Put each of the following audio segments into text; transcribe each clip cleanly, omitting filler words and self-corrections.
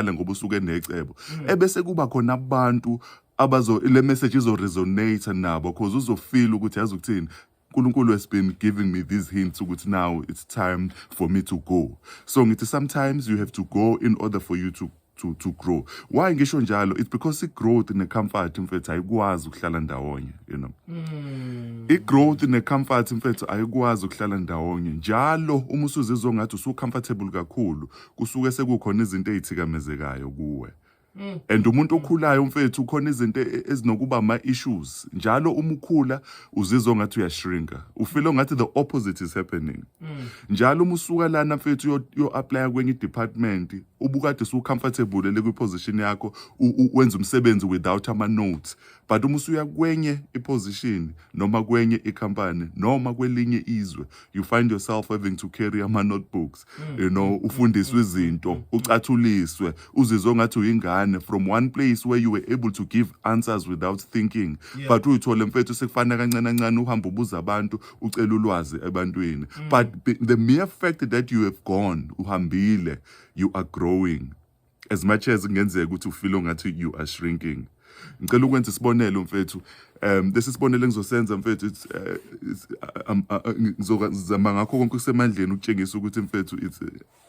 ngoba usuke necebo ebese kuba khona abantu le message izo-resonate nabo cause uzofeel ukuthi yazi ukuthini uNkulunkulu has been giving me these hints ukuthi now it's time for me to go. So ngithi sometimes you have to go in order for you to grow. Why ngisho njalo? It's because i-growth ne-comfort mfethu ayikwazi ukuhlala ndawonye, you know. I-growth ne-comfort mfethu ayikwazi ukuhlala ndawonye. Njalo uma usuzizwa ngathi usu-comfortable kakhulu, kusuke sekukhona izinto ezithikamezekayo kuwe. And umuntu okhulayo mfethu khona izinto ezinokuba ama-issues. Njalo uma ukhula uzizwa ngathi uyashrinka. Ufeel ngathi the opposite is happening. Njalo uma usuka lana mfethu yo-apply kwenye department, ubukade usu-comfortable kwi-position yakho, wenza umsebenzi without ama-notes. But uma usuya kwenye i-position, noma kwenye i-company, noma kwelinye izwe, you find yourself having to carry ama-notebooks, you know, ufundiswe izinto, ucathuliswe, uzizwa ngathi uyingane from one place where you were able to give answers without thinking. But uyithole mfethu sekufana kancane kancane uhamba ubuza abantu, ucela ulwazi ebantwini. But the mere fact that you have gone, uhambile, you are growing. As much as ngenzeka ukuthi ufeel ngathi you are shrinking. Ngicela ukwenza isibonelo mfethu. Lesi sibonelo engizosenza mfethu ngizozama ngakho konke kusemandleni ukutshengisa ukuthi mfethu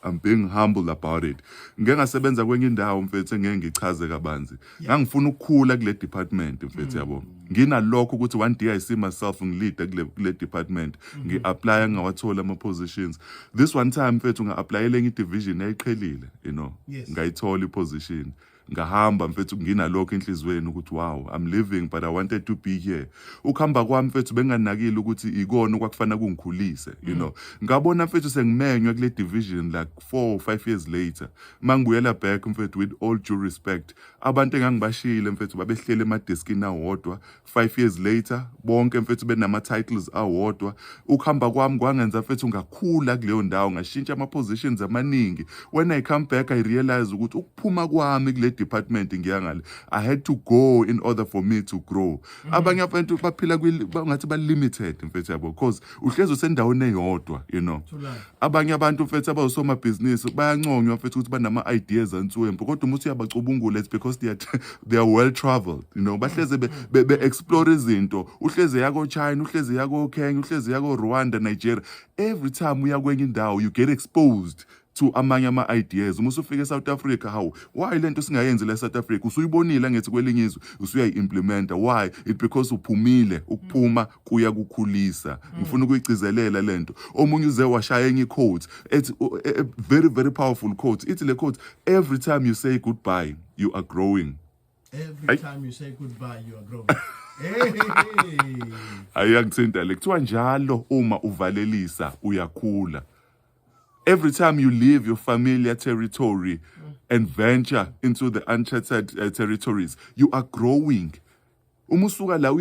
I'm being humble about it. Ngeke ngasebenza kwenye indawo mfethu engeke ngichaze kabanzi. Ngangifuna ukukhula kule department mfethu yabo. Nginalokho ukuthi one day I see myself ngilida kule department. Ngi-apply ngawathola ama-positions. This one time mfethu nga-applyele enye division eyiqhelile, you know. Ngayithola i-position. Ngahamba mfethu nginalokho enhlizweni ukuthi wow I'm living but I wanted to be here. Ukuhamba kwami mfethu benganakile ukuthi ikona okwakufana kungikhulise, you know. Ngabona mfethu sengimenywa kule division like 4 or 5 years later. Mangibuyela back mfethu with all due respect, abantu engangibashile mfethu babehlele emadeskini awodwa. 5 years later bonke mfethu benama titles awodwa. Ukuhamba kwami kwangenza mfethu ngakhula kuleyo ndawo, ngashintsha ama positions amaningi. When I come back I realize ukuthi ukuphuma kwami kule department ngiyangale I had to go in order for me to grow. Abanye abantu baphila ngathi ba limited mfethu yabo because uhlezi usendaweni eyodwa, you know. Abanye abantu mfethu abawusoma business bayanconywa mfethu ukuthi banama ideas antswembu kodwa uma uyabacubungula it's because they are well traveled, you know. Bahleze be explore izinto, uhleze yako China, uhleze yako Kenya, uhleze yako Rwanda, Nigeria. Every time uya kwenye indawo you get exposed to amanye ama-ideas. Uma usufika eSouth Africa, how? Why lento singayenzi la eSouth Africa? Usuyibonile ngethi kwelinye izwe, usuyayi-implementa. Why? It because uphumile, ukuphuma kuya kukhulisa. Ngifuna ukuyigcizelela lento. Omunye uze washaya enye quote. It's a very, very powerful quote. Ithi le quote, every time you say goodbye, you are growing. Every time you say goodbye, you are growing. Ayangithinta le kuthiwa njalo uma uvalelisa uyakhula. Every time you leave your familiar territory and venture into the uncharted territories, you are growing. Umusuka la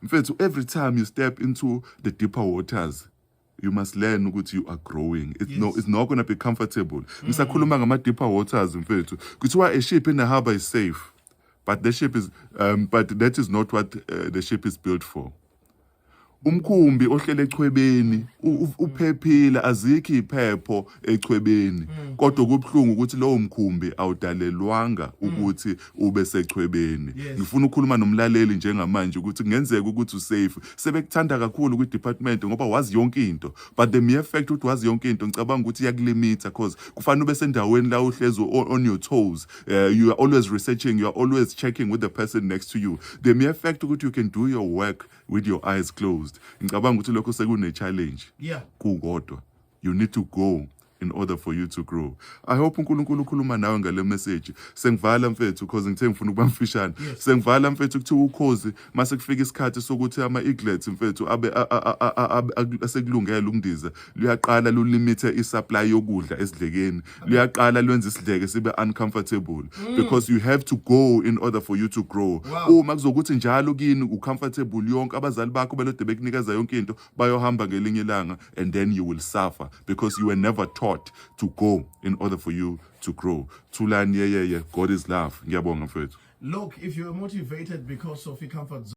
mfethu, every time you step into the deeper waters, you must learn ukuthi you are growing. It's not going to be comfortable. Ngisakhuluma ngama deeper waters mfethu. Kuthiwa a ship in the harbor is safe, but but that is not what the ship is built for. Umkhumbi ohlele echwebeni uphephile, azikho iphepho echwebeni, kodwa kubhlungu ukuthi lowo mkhumbi awudalelwanga ukuthi ube sechwebeni. Ngifuna ukukhuluma nomlaleli njengamanje ukuthi kungenzeka ukuthi usafe, sebekuthanda kakhulu kwi department ngoba wazi yonke into, but the mere fact ukuthi wazi yonke into ngicabanga ukuthi iyakulimita because kufanele ube sendaweni la uhlezi on your toes. You are always researching, you are always checking with the person next to you. The mere fact ukuthi you can do your work with your eyes closed, ngicabanga ukuthi lokho sekune challenge kukodwa. You need to go in order for you to grow. I hope uNkulunkulu ukhuluma nawe ngale message. Sengivala mfethu because ngithe ngifuna ukuba mfishane. Sengivala mfethu kuthiwa ukhozi mase kufika isikhathi sokuthi ama-eaglets mfethu asekulungela ukundiza, luyaqala lulimite isupply yokudla esidlekeni, luyaqala lwenza isidleke sibe uncomfortable because you have to go in order for you to grow. Uma kuzokuthi njalo kini ucomfortable yonke abazali bakho belode bekunikeza yonke into bayohamba ngelinye ilanga, and then you will suffer because you were never taught to go in order for you to grow. Tulani, God is love. Ngiyabonga mfethu. Look, if you are motivated because of your comfort zone,